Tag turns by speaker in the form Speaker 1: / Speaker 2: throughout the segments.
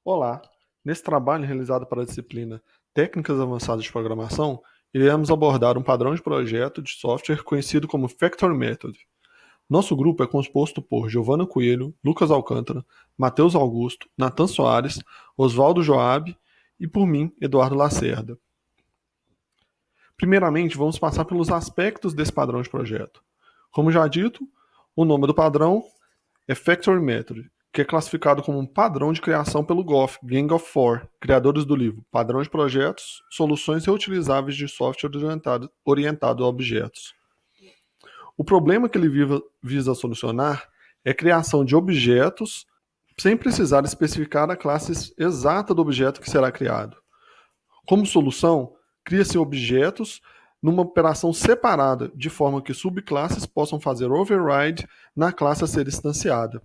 Speaker 1: Olá! Nesse trabalho realizado para a disciplina Técnicas Avançadas de Programação, iremos abordar um padrão de projeto de software conhecido como Factory Method. Nosso grupo é composto por Giovana Coelho, Lucas Alcântara, Matheus Augusto, Nathan Soares, Oswaldo Joab e por mim, Eduardo Lacerda. Primeiramente, vamos passar pelos aspectos desse padrão de projeto. Como já dito, o nome do padrão é Factory Method, que é classificado como um padrão de criação pelo GOF, Gang of Four, criadores do livro Padrão de Projetos, Soluções Reutilizáveis de Software Orientado a Objetos. O problema que ele visa solucionar é a criação de objetos sem precisar especificar a classe exata do objeto que será criado. Como solução, cria-se objetos numa operação separada, de forma que subclasses possam fazer override na classe a ser instanciada.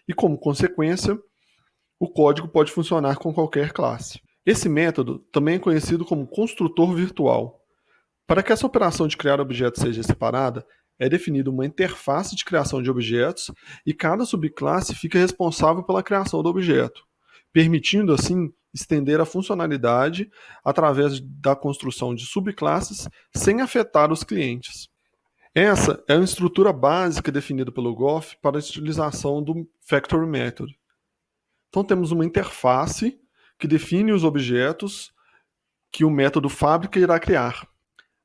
Speaker 1: E como consequência, o código pode funcionar com qualquer classe. Esse método também é conhecido como construtor virtual. Para que essa operação de criar objetos seja separada, é definida uma interface de criação de objetos e cada subclasse fica responsável pela criação do objeto, permitindo assim estender a funcionalidade através da construção de subclasses sem afetar os clientes. Essa é a estrutura básica definida pelo GOF para a utilização do Factory Method. Então temos uma interface que define os objetos que o método fábrica irá criar.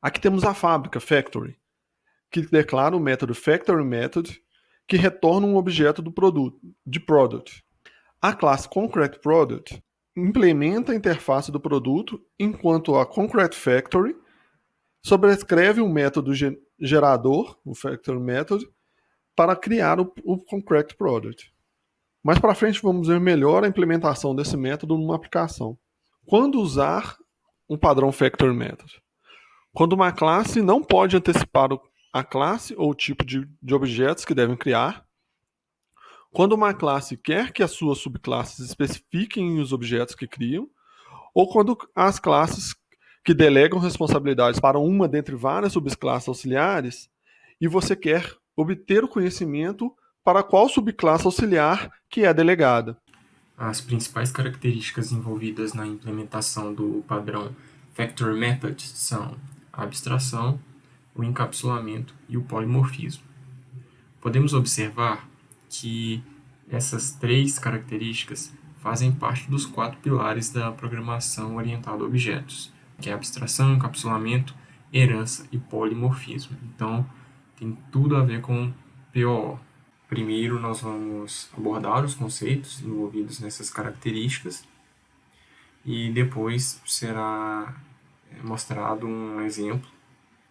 Speaker 1: Aqui temos a fábrica, Factory, que declara o método Factory Method, que retorna um objeto do produto, de Product. A classe Concrete Product implementa a interface do produto, enquanto a Concrete Factory sobrescreve um método gerador, o Factory Method, para criar o Concrete Product. Mais para frente vamos ver melhor a implementação desse método numa aplicação. Quando usar um padrão Factory Method? Quando uma classe não pode antecipar a classe ou o tipo de objetos que devem criar. Quando uma classe quer que as suas subclasses especifiquem os objetos que criam. Ou quando as classes que delegam responsabilidades para uma dentre várias subclasses auxiliares e você quer obter o conhecimento para qual subclasse auxiliar que é delegada.
Speaker 2: As principais características envolvidas na implementação do padrão Factory Method são a abstração, o encapsulamento e o polimorfismo. Podemos observar que essas três características fazem parte dos 4 pilares da programação orientada a objetos, que é abstração, encapsulamento, herança e polimorfismo. Então, tem tudo a ver com POO. Primeiro, nós vamos abordar os conceitos envolvidos nessas características e depois será mostrado um exemplo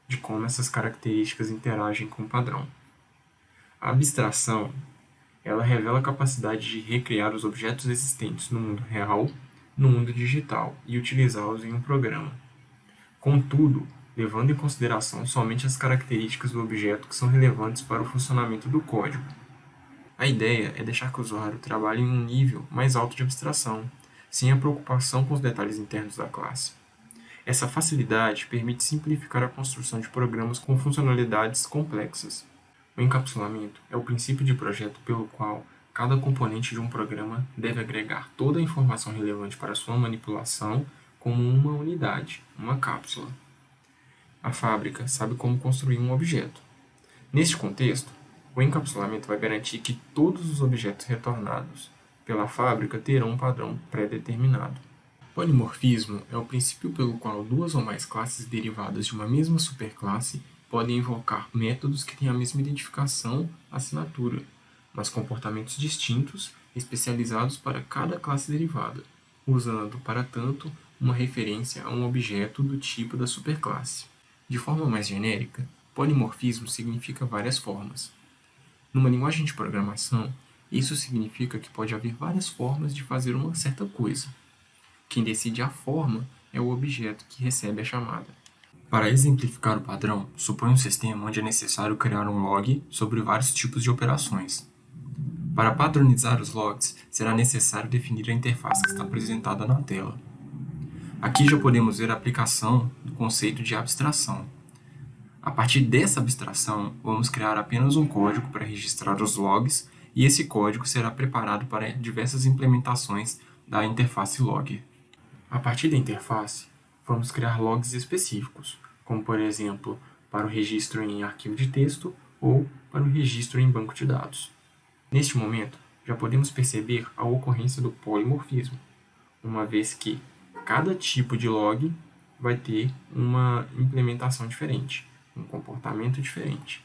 Speaker 2: de como essas características interagem com o padrão. A abstração, ela revela a capacidade de recriar os objetos existentes no mundo real, no mundo digital e utilizá-los em um programa. Contudo, levando em consideração somente as características do objeto que são relevantes para o funcionamento do código. A ideia é deixar que o usuário trabalhe em um nível mais alto de abstração, sem a preocupação com os detalhes internos da classe. Essa facilidade permite simplificar a construção de programas com funcionalidades complexas. O encapsulamento é o princípio de projeto pelo qual cada componente de um programa deve agregar toda a informação relevante para sua manipulação como uma unidade, uma cápsula. A fábrica sabe como construir um objeto. Neste contexto, o encapsulamento vai garantir que todos os objetos retornados pela fábrica terão um padrão pré-determinado. Polimorfismo é o princípio pelo qual duas ou mais classes derivadas de uma mesma superclasse podem invocar métodos que têm a mesma identificação, assinatura, mas comportamentos distintos, especializados para cada classe derivada, usando, para tanto, uma referência a um objeto do tipo da superclasse. De forma mais genérica, polimorfismo significa várias formas. Numa linguagem de programação, isso significa que pode haver várias formas de fazer uma certa coisa. Quem decide a forma é o objeto que recebe a chamada. Para exemplificar o padrão, supõe um sistema onde é necessário criar um log sobre vários tipos de operações. Para padronizar os logs, será necessário definir a interface que está apresentada na tela. Aqui já podemos ver a aplicação do conceito de abstração. A partir dessa abstração, vamos criar apenas um código para registrar os logs e esse código será preparado para diversas implementações da interface log. A partir da interface, vamos criar logs específicos, como por exemplo, para o registro em arquivo de texto ou para o registro em banco de dados. Neste momento, já podemos perceber a ocorrência do polimorfismo, uma vez que cada tipo de log vai ter uma implementação diferente, um comportamento diferente.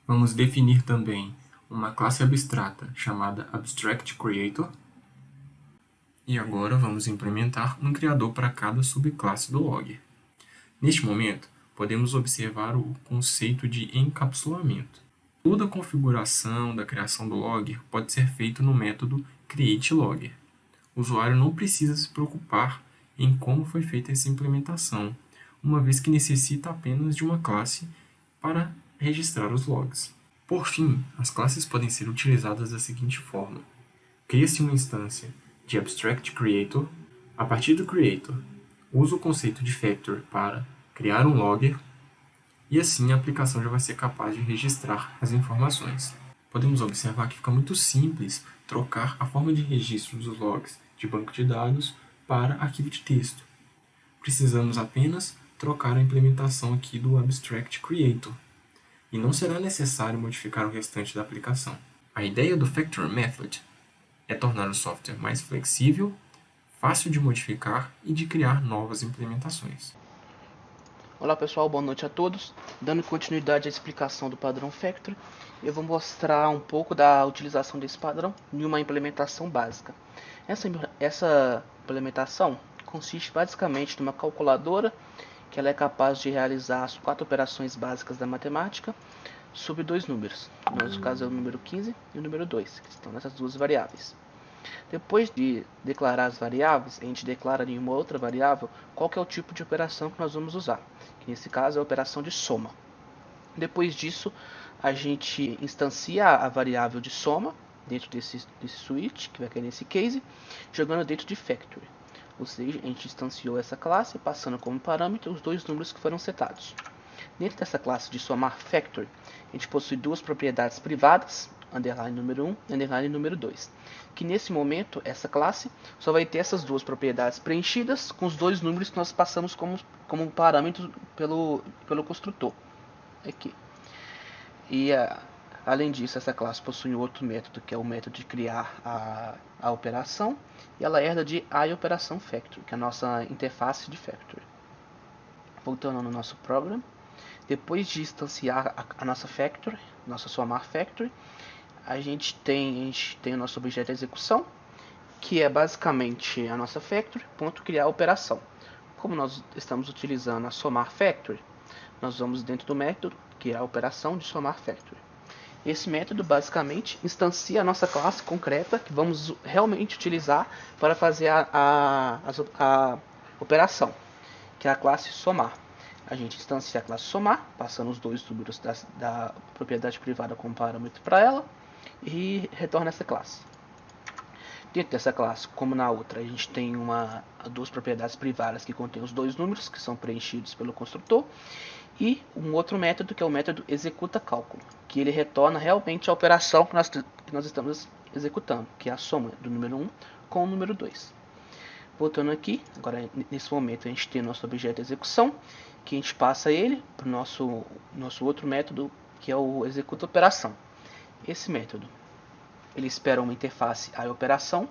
Speaker 2: Vamos definir também uma classe abstrata chamada AbstractCreator. E agora vamos implementar um criador para cada subclasse do logger. Neste momento, podemos observar o conceito de encapsulamento. Toda a configuração da criação do logger pode ser feita no método createLogger. O usuário não precisa se preocupar em como foi feita essa implementação, uma vez que necessita apenas de uma classe para registrar os logs. Por fim, as classes podem ser utilizadas da seguinte forma. Cria-se uma instância de AbstractCreator. A partir do Creator, usa o conceito de Factory para criar um logger, e assim a aplicação já vai ser capaz de registrar as informações. Podemos observar que fica muito simples trocar a forma de registro dos logs de banco de dados para arquivo de texto. Precisamos apenas trocar a implementação aqui do AbstractCreator, e não será necessário modificar o restante da aplicação. A ideia do Factory Method é tornar o software mais flexível, fácil de modificar e de criar novas implementações.
Speaker 3: Olá pessoal, boa noite a todos. Dando continuidade à explicação do padrão Factory, eu vou mostrar um pouco da utilização desse padrão em uma implementação básica. Essa implementação consiste basicamente numa calculadora que ela é capaz de realizar as 4 operações básicas da matemática sobre 2 números. No nosso caso é o número 15 e o número 2, que estão nessas duas variáveis. Depois de declarar as variáveis, a gente declara em uma outra variável qual que é o tipo de operação que nós vamos usar, que nesse caso é a operação de soma. Depois disso, a gente instancia a variável de soma dentro desse switch, que vai cair nesse case, jogando dentro de factory. Ou seja, a gente instanciou essa classe, passando como parâmetro os 2 números que foram setados. Dentro dessa classe de somar factory, a gente possui 2 propriedades privadas, underline número 1 e underline número 2. Que nesse momento, essa classe só vai ter essas 2 propriedades preenchidas com os 2 números que nós passamos como parâmetro pelo construtor. Aqui. E além disso, essa classe possui outro método, que é o método de criar a operação, e ela herda de iOperação Factory, que é a nossa interface de Factory. Voltando no nosso program, depois de instanciar a nossa Factory, nossa somar Factory, a gente tem o nosso objeto de execução, que é basicamente a nossa Factory, ponto criar operação. Como nós estamos utilizando a somar Factory, nós vamos dentro do método criar a operação de somar Factory. Esse método basicamente instancia a nossa classe concreta que vamos realmente utilizar para fazer a operação, que é a classe somar. A gente instancia a classe somar, passando os 2 números da propriedade privada como parâmetro para ela, e retorna essa classe. Dentro dessa classe, como na outra, a gente tem 2 propriedades privadas que contêm os 2 números que são preenchidos pelo construtor, e um outro método que é o método executa cálculo, que ele retorna realmente a operação que nós estamos executando, que é a soma do número 1 com o número 2. Voltando aqui, agora nesse momento a gente tem nosso objeto de execução, que a gente passa ele para o nosso outro método, que é o executa operação. Esse método, ele espera uma interface iOperação,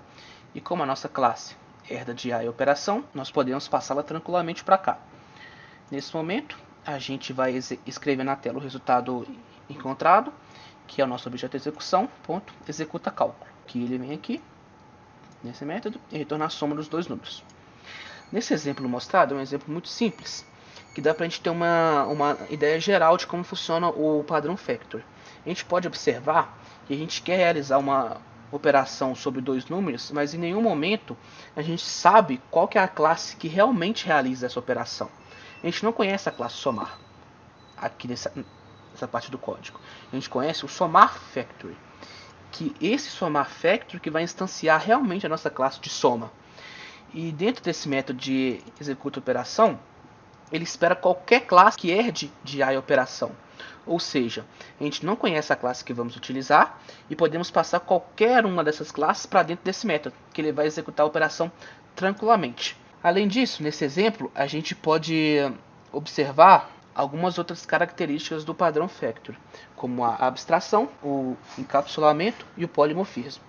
Speaker 3: e como a nossa classe herda de iOperação, nós podemos passá-la tranquilamente para cá. Nesse momento, a gente vai escrever na tela o resultado encontrado, que é o nosso objeto de execução, ponto, executa cálculo, que ele vem aqui, nesse método, e retorna a soma dos 2 números. Nesse exemplo mostrado, é um exemplo muito simples, que dá para a gente ter uma ideia geral de como funciona o padrão Factory. A gente pode observar que a gente quer realizar uma operação sobre 2 números, mas em nenhum momento a gente sabe qual que é a classe que realmente realiza essa operação. A gente não conhece a classe somar, aqui nessa parte do código. A gente conhece o somar factory, que esse somar factory que vai instanciar realmente a nossa classe de soma. E dentro desse método de executa operação, ele espera qualquer classe que herde de iOperação. Ou seja, a gente não conhece a classe que vamos utilizar e podemos passar qualquer uma dessas classes para dentro desse método, que ele vai executar a operação tranquilamente. Além disso, nesse exemplo, a gente pode observar algumas outras características do padrão Factory, como a abstração, o encapsulamento e o polimorfismo.